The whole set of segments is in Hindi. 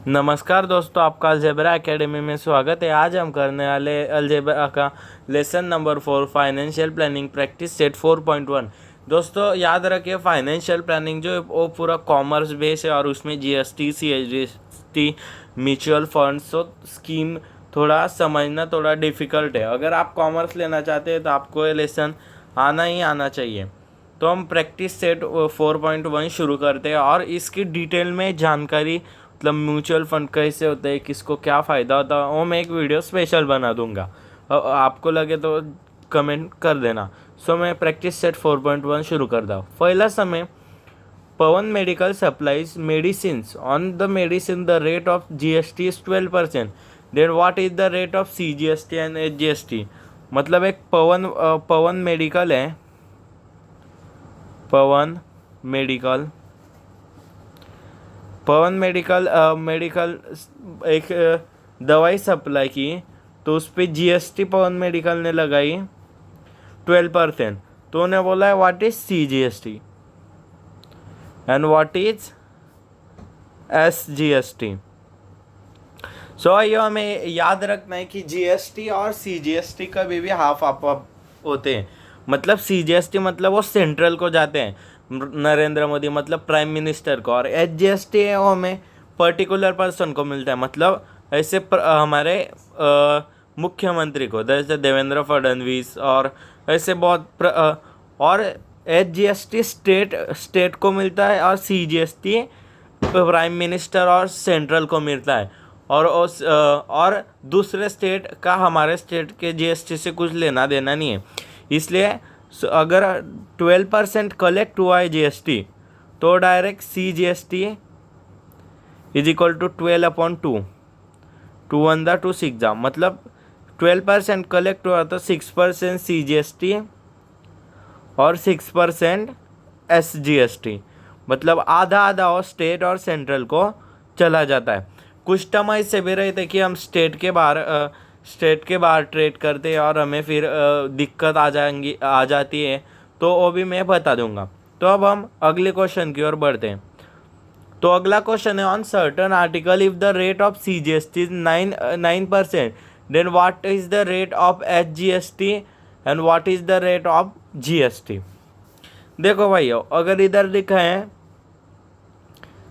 नमस्कार दोस्तों, आपका अलजेब्रा एकेडमी में स्वागत है। आज हम करने वाले अलजेब्रा का lesson number 4 financial planning practice set 4.1। दोस्तों याद रखिए, फाइनेंशियल प्लानिंग जो है वो पूरा कॉमर्स बेस है और उसमें GST CGST mutual funds scheme थोड़ा समझना थोड़ा डिफ़िकल्ट है। अगर आप कॉमर्स लेना चाहते हैं तो आपको ये लेसन आना ही आना चाहिए। तो हम प्रैक्टिस सेट 4.1 शुरू करते हैं और इसकी डिटेल में जानकारी, मतलब म्यूचुअल फंड कैसे होते हैं, किसको क्या फ़ायदा होता है, वो मैं एक वीडियो स्पेशल बना दूंगा। आपको लगे तो कमेंट कर देना। सो मैं प्रैक्टिस सेट 4.1 शुरू करता हूँ। पहला समय, Pavan medical supplies medicines on the medicine the rate of GST is 12%। Then what is the rate of CGST and HGST. मतलब एक पवन मेडिकल है, Pavan medical Pavan medical medical एक दवाई सप्लाई की, तो उस पर जीएसटी पवन मेडिकल ने लगाई 12%। तो उन्हें बोला है what is CGST and what is SGST. So ये हमें याद रखना है कि जीएसटी और सीजीएसटी कभी भी हाफ हाफ होते हैं। मतलब सीजीएसटी मतलब वो सेंट्रल को जाते हैं, नरेंद्र मोदी मतलब प्राइम मिनिस्टर को, और एचजीएसटी है वो हमें पर्टिकुलर पर्सन को मिलता है, मतलब ऐसे हमारे मुख्यमंत्री को, जैसे देवेंद्र फडणवीस, और ऐसे और एचजीएसटी स्टेट को मिलता है और सीजीएसटी प्राइम मिनिस्टर और सेंट्रल को मिलता है। और दूसरे स्टेट का हमारे स्टेट के जीएसटी से कुछ लेना देना नहीं है। इसलिए अगर 12% कलेक्ट हुआ है जीएसटी, तो direct CGST is equal to 12/2, 2 1 2 6 जा, मतलब 12% कलेक्ट हुआ तो 6% सीजीएसटी और 6% एसजीएसटी, मतलब आधा आधा और स्टेट और सेंट्रल को चला जाता है। कुछ टर्म ऐसे भी रहते कि हम स्टेट के बाहर ट्रेड करते हैं और हमें फिर दिक्कत आ जाती है, तो वो भी मैं बता दूंगा। तो अब हम अगले क्वेश्चन की ओर बढ़ते हैं। तो अगला क्वेश्चन है, on certain article if the rate of CGST is 9%, then what is the rate of HGST and what is the rate of GST. देखो भाइयों, अगर इधर लिखा है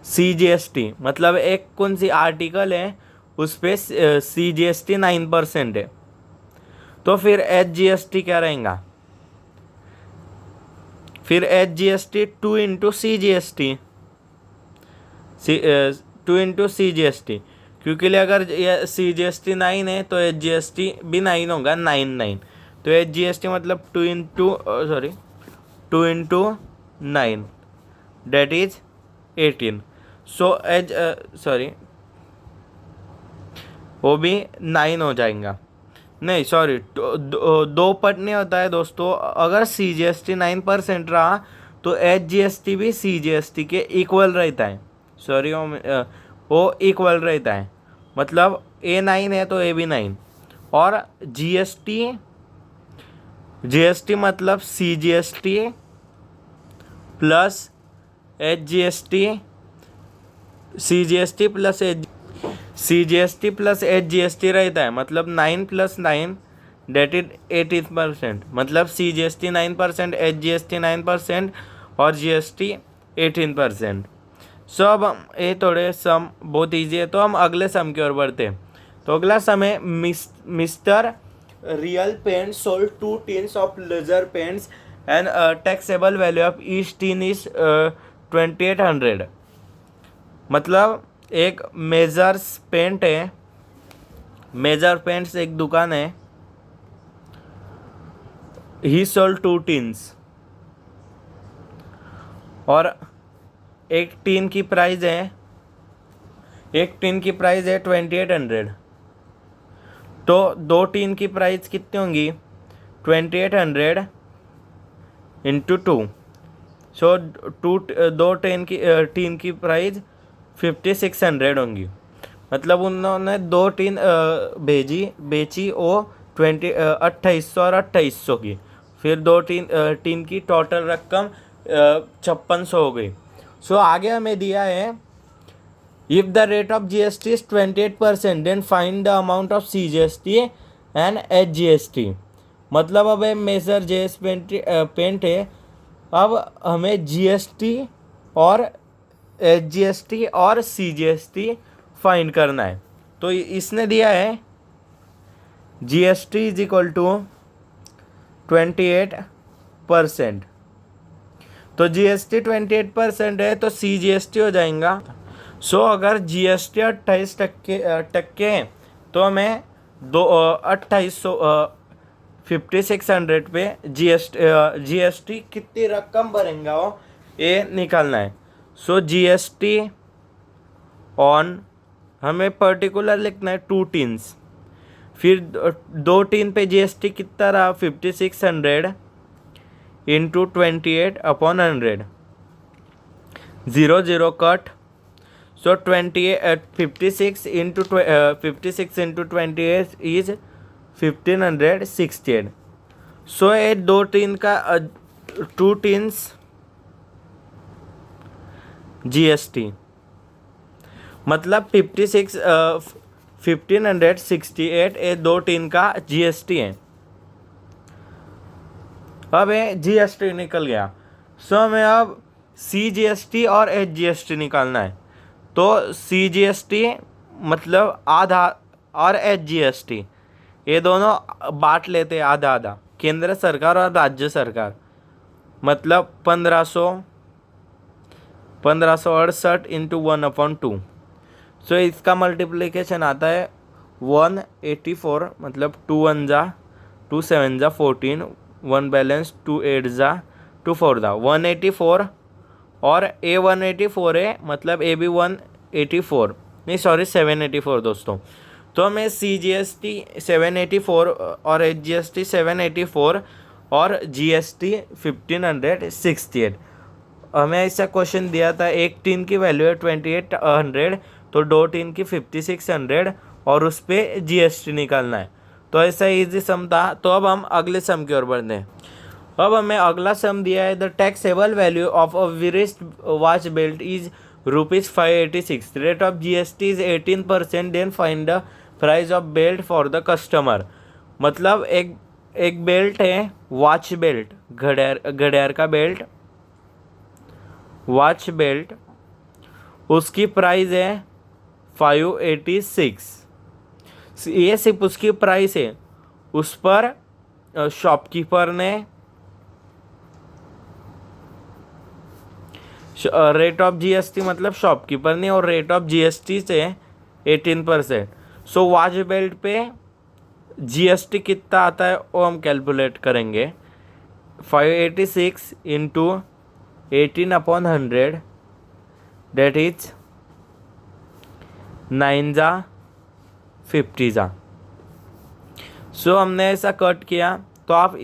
सीजीएसटी, मतलब एक कौन सी आर्टिकल है उस पर सीजीएसटी 9% है, तो फिर एचजीएसटी क्या रहेगा, फिर HGST 2 into CGST, 2 into CGST, क्योंकि अगर सीजीएसटी 9 है तो एचजीएसटी भी 9 होगा, 9 तो एचजीएसटी मतलब 2 इंटू 9 डेट इज 18। सो वो भी 9 हो जाएगा, नहीं सॉरी, दो पट नहीं होता है दोस्तों। अगर सीजीएसटी 9% रहा तो एचजीएसटी भी सीजीएसटी के इक्वल रहता है, सॉरी वो इक्वल रहता है, मतलब ए 9 है तो ए भी 9। और जीएसटी मतलब CGST plus HGST, CGST plus HGST रहता है, मतलब 9 + 9 डेट इज 18%, मतलब सीजीएसटी 9%, एचजीएसटी 9% और जीएसटी 18%। सो अब ये थोड़े सम बहुत ईजी है, तो हम अगले सम की ओर बढ़ते हैं। तो अगला सम है, mister real paint sold 2 tins of laser paints and taxable value of each tin is 2800। मतलब एक मेजर्स पेंट है, मेजर पेंट्स एक दुकान है, ही सोल्ड 2 टिन्स, और एक टिन की प्राइस है 2800। तो 2 टिन की प्राइस कितनी होंगी, 2800 इंटू 2। सो 2 टिन की प्राइस 5600 होंगी, मतलब उन्होंने 2 टिन बेची वो 2800 और 2800 की, फिर 2 टिन की टोटल रकम 5600 हो गई। सो आगे हमें दिया है if the rate of GST is 28% then find the amount of CGST and HGST। मतलब अब मेजर JS पेंट है, अब हमें GST और HGST और CGST फाइंड करना है। तो इसने दिया है GST इज इक्वल टू 28%, तो GST 28% है तो CGST हो जाएगा। सो अगर GST 28% है तो हमें 5600 पे GST कितनी रकम भरेंगे वो ये निकालना है। सो GST ऑन हमें पर्टिकुलर लिखना है 2 टीन्स, फिर 2 टीन पे GST कितना रहा 5600 into 28/100, 0 0 cut. So 56 into 28 is 1568। सो ये 2 टीन का 2 टीन्स GST मतलब 1568 ये 2 टीन का GST है। अब ये GST निकल गया। सो हमें अब CGST और HGST निकालना है। तो CGST मतलब आधा और HGST ये दोनों बांट लेते हैं आधा आधा, केंद्र सरकार और राज्य सरकार। मतलब 1568 इंटू 1/2। सो इसका मल्टीप्लिकेशन आता है 184, मतलब 2 1 जा 2 7 जा 14, 1 बैलेंस 2 8 जा 2 4 जा 184, और A 184 है मतलब A भी 184 नहीं सॉरी 784 दोस्तों। तो हमें CGST 784 और HGST 784 और GST 1568। हमें ऐसा क्वेश्चन दिया था, एक टीन की वैल्यू है 2800 तो 2 टीन की 5600 और उस पर GST निकालना है। तो ऐसा इजी सम था। तो अब हम अगले सम की ओर बढ़ते हैं। अब हमें अगला सम दिया है, the taxable value of a wrist watch belt is ₹586, rate of GST is 18%, then find the price of belt for the customer. मतलब एक बेल्ट है, वॉच बेल्ट, घड़ियाल का बेल्ट, वॉच बेल्ट, उसकी प्राइस है 586। ये सिर्फ उसकी प्राइस है, उस पर शॉपकीपर ने रेट ऑफ GST मतलब शॉपकीपर ने और रेट ऑफ GST से 18%। सो वॉच बेल्ट पे GST कितना आता है वो हम कैलकुलेट करेंगे। 586 इंटू 18/100 डेट इज 9 जा 50 जा। सो हमने ऐसा कट किया तो आप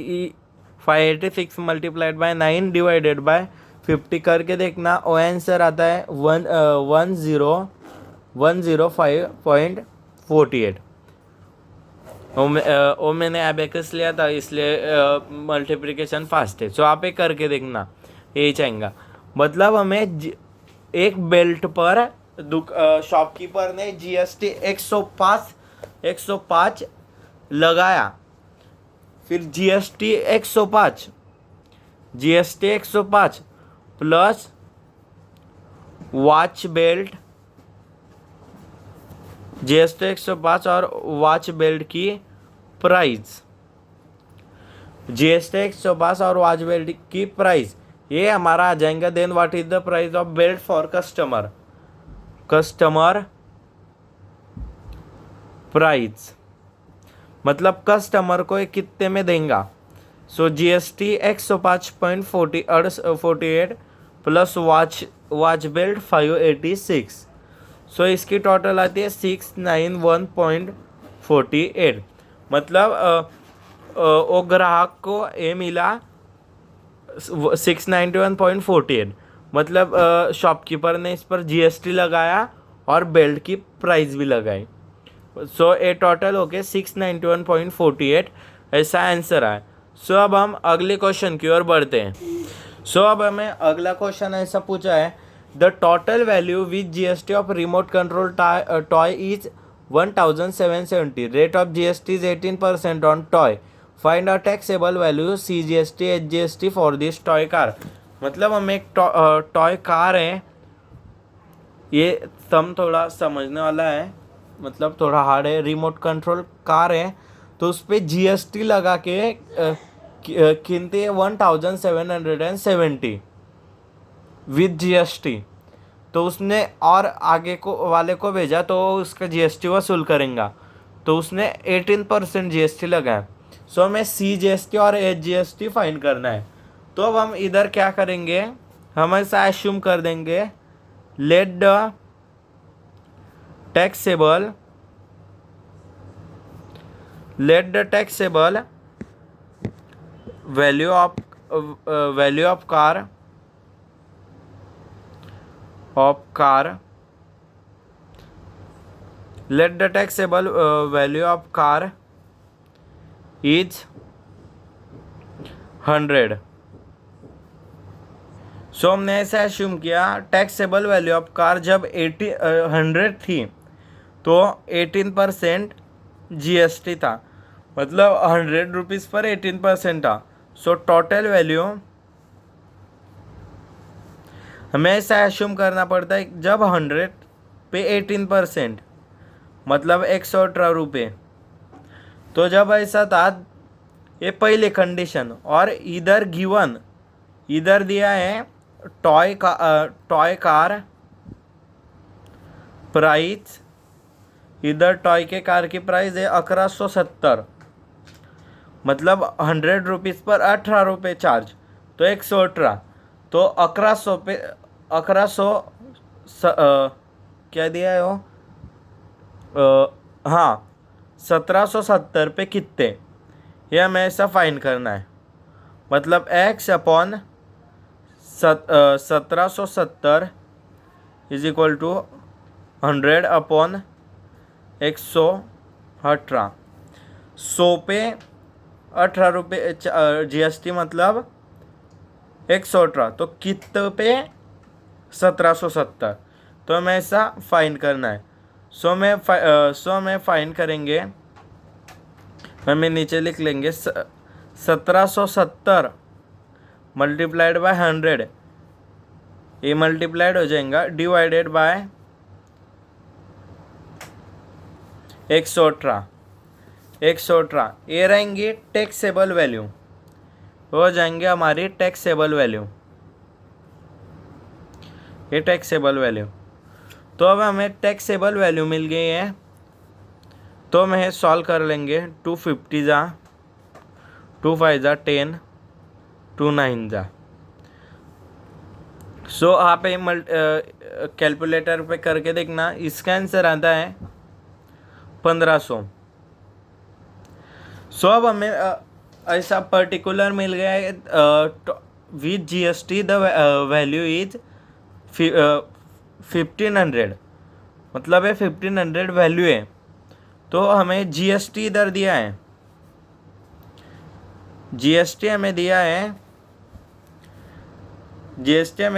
586 मल्टीप्लाइड बाय 9 डिवाइडेड बाय 50 करके देखना, वो आंसर आता है 1,005.48। वो मैंने एबेकस लिया था इसलिए मल्टीप्लिकेशन फास्ट है। सो आप एक करके देखना, यही चाहेंगा। मतलब हमें एक बेल्ट पर शॉपकीपर ने GST 105 लगाया, फिर GST 105 plus watch belt, GST 105 और वॉच बेल्ट की प्राइस, GST 105 और वॉच बेल्ट की प्राइस ये हमारा आ जाएगा। Then what is the price of belt for customer price मतलब कस्टमर को ये कितने में देंगे। So GST 105.48 plus watch belt 586। So इसकी टोटल आती है 691.48। मतलब वो ग्राहक को ये मिला 691.48। मतलब शॉपकीपर ने इस पर GST लगाया और बेल्ट की प्राइस भी लगाई। सो ये टोटल हो गए 691.48, ऐसा आंसर आया। सो अब हम अगले क्वेश्चन की ओर बढ़ते हैं। सो अब हमें अगला क्वेश्चन ऐसा पूछा है, the total value with GST of remote control toy is 1770. Rate of GST is 18% on toy. Find a taxable value CGST HGST for this toy car. मतलब हम एक टॉय कार है, ये सम थोड़ा समझने वाला है, मतलब थोड़ा हार्ड है. रिमोट कंट्रोल कार है तो उस पर GST लगा के कीमती है 1770 विथ GST. तो उसने और आगे को वाले को भेजा तो उसका GST वसूल करेंगे, तो उसने 18% GST लगाया. सो हमें CGST और HGST फाइंड करना है. तो अब हम इधर क्या करेंगे, हम ऐसा एश्यूम कर देंगे, let the taxable value of car let the taxable value of car is 100. सो हमने ऐसा एश्यूम किया, टैक्सेबल वैल्यू ऑफ कार जब 100 थी तो 18% GST था, मतलब 100 रुपीज़ पर 18% था. सो टोटल वैल्यू हमें ऐसा एश्यूम करना पड़ता है जब 100 पे 18%, मतलब 118 रुपये. तो जब ऐसा था, ये पहले कंडीशन. और इधर दिया है टॉय कार प्राइस. इधर टॉय के कार की प्राइस है 1170, मतलब 100 रुपीज़ पर 18 रुपये चार्ज, तो 118. तो 1100 पे 1100 क्या दिया है वो, हाँ 1770 पे कितने, ये हमें ऐसा फाइंड करना है. मतलब x upon 1770 is equal to 100 upon 118. 100 पे 18 रुपये GST, मतलब 118, तो कितने पे 1770. तो हमें ऐसा फाइंड करना है. सो में फाइंड करेंगे, हमें नीचे लिख लेंगे 1770 मल्टीप्लाइड बाय 100, ये मल्टीप्लाइड हो जाएगा, डिवाइडेड बाय 118. ये रहेंगी टैक्सेबल वैल्यू, हो जाएंगे हमारी टैक्सेबल वैल्यू, ये टैक्सेबल वैल्यू. तो अब हमें टैक्सेबल वैल्यू मिल गई है, तो हम ये सॉल्व कर लेंगे. 250 जा, 2 5 जा 10, 2 9 जा. सो आप कैलकुलेटर पे करके देखना, इसका आंसर आता है 1500. सो अब हमें ऐसा पर्टिकुलर मिल गया है, with GST the value is 1500, मतलब है 1500 वैल्यू है. तो हमें GST इधर दिया है, GST हमें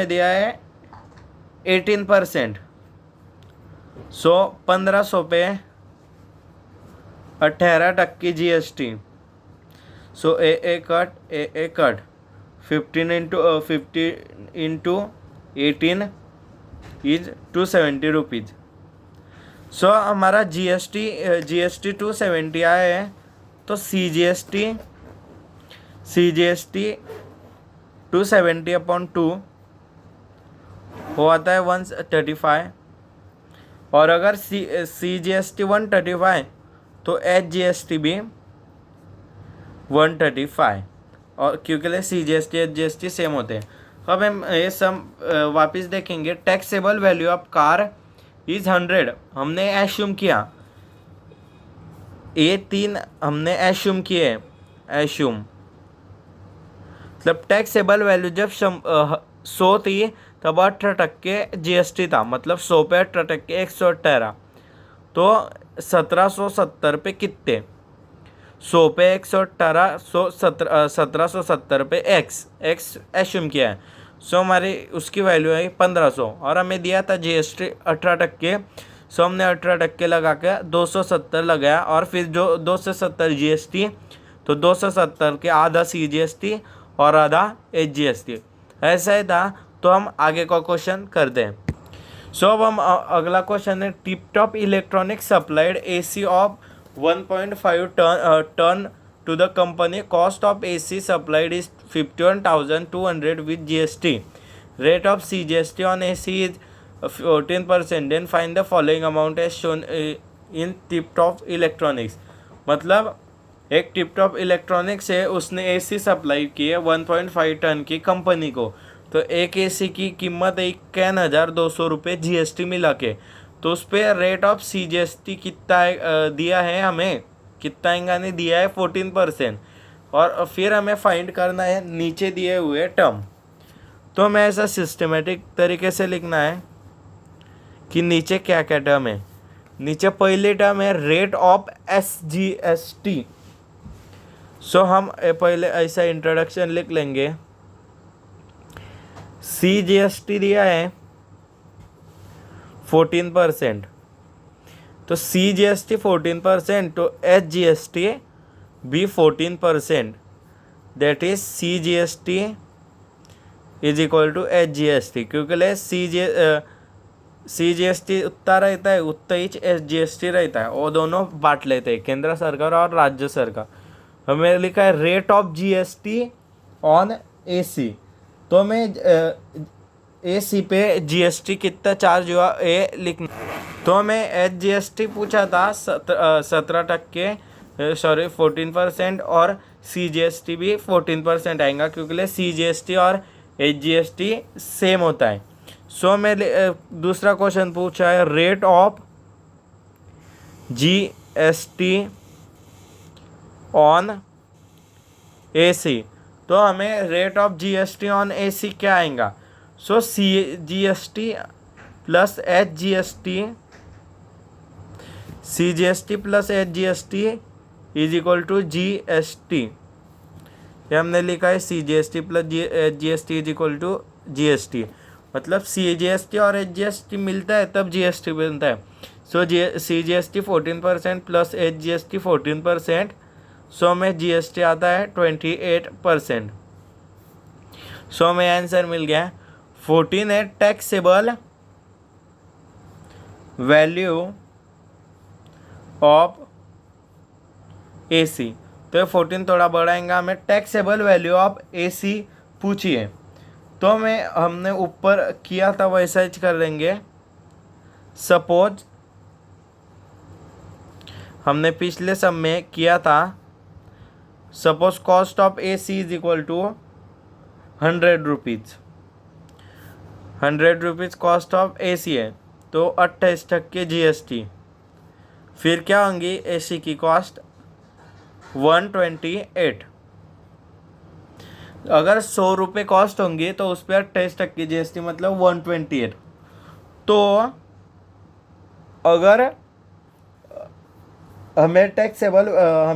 दिया है 18%. सो 1500 पे 18% GST. So a cut 15 into 18 is 270 rupees. So हमारा GST 270 आया है. तो CGST 270 अपॉन 2 हो आता है 135. और अगर CGST 135 तो HGST भी 135, और क्योंकि CGST HGST सेम होते हैं. अब हम ये सम वापस देखेंगे. Taxable value of car is 100, हमने एश्यूम किया, ये 3 हमने एश्यूम किए, मतलब टैक्सेबल वैल्यू जब 100 थी तब 18% GST था, मतलब 100 पे 18% 118. तो 1770 पे कितने, 100 पे 118, 1770 पे x एश्यूम किया है. सो हमारी उसकी वैल्यू है 1500 और हमें दिया था GST 18%। सो हमने 18% लगा के 270 लगाया और फिर जो 270 GST, तो 270 के आधा CGST और आधा HGST ऐसा ही था। तो हम आगे का क्वेश्चन करते हैं। सो अब हम अगला क्वेश्चन है, Tip Top electronic supplied AC of 1.5 ton to the company, cost of AC supplied is 51,200 with GST, rate of CGST on AC is 14%, then find the following amount as shown in Tip Top electronics. मतलब एक टिप टॉप इलेक्ट्रॉनिक्स से उसने AC सप्लाई की है 1.5 टन की कंपनी को, तो एक AC की कीमत 51,200 रुपये GST मिला के। तो उस पर रेट ऑफ CGST कितना दिया है हमें, कितना इन्होंने दिया है 14%। और फिर हमें फाइंड करना है नीचे दिए हुए टर्म। तो हमें ऐसा सिस्टमेटिक तरीके से लिखना है कि नीचे क्या क्या टर्म है। नीचे पहली टर्म है रेट ऑफ SGST। सो हम पहले ऐसा इंट्रोडक्शन लिख लेंगे। CGST दिया है 14%, तो CGST 14%, तो HGST भी 14%, that is CGST is equal to HGST। क्योंकि CGST उतना रहता है उतना ही HGST रहता है, वो दोनों बांट लेते हैं, केंद्र सरकार और राज्य सरकार। हमें लिखा है rate of GST on AC, तो हमें AC पे GST कितना चार्ज हुआ ये लिखना। तो हमें HGST पूछा था 17%, सॉरी 14%, और CGST भी 14% आएगा क्योंकि CGST और HGST सेम होता है। सो मैं दूसरा क्वेश्चन पूछा है rate of GST on AC, तो हमें rate of GST on AC क्या आएगा। So CGST plus HGST is equal to GST। ये हमने लिखा है CGST plus HGST is equal to GST। मतलब CGST और HGST मिलता है तब GST बनता है। सो CGST 14% प्लस HGST 14%, सो में GST आता है 28%। सो में आंसर मिल गया 14 है टैक्सेबल वैल्यू ऑफ AC। तो 14 थोड़ा बढ़ाएंगा, हमें टैक्सेबल वैल्यू ऑफ AC पूछिए। तो हमने ऊपर किया था वैसा ही कर लेंगे। सपोज हमने पिछले सब में किया था, suppose cost of AC is equal to 100 rupees, 100 rupees cost of AC है, तो 28% GST। फिर क्या होंगी AC की कॉस्ट 128। अगर 100 रुपये कॉस्ट होंगी तो उस पर 28% GST मतलब 128। तो अगर हमें टैक्सेबल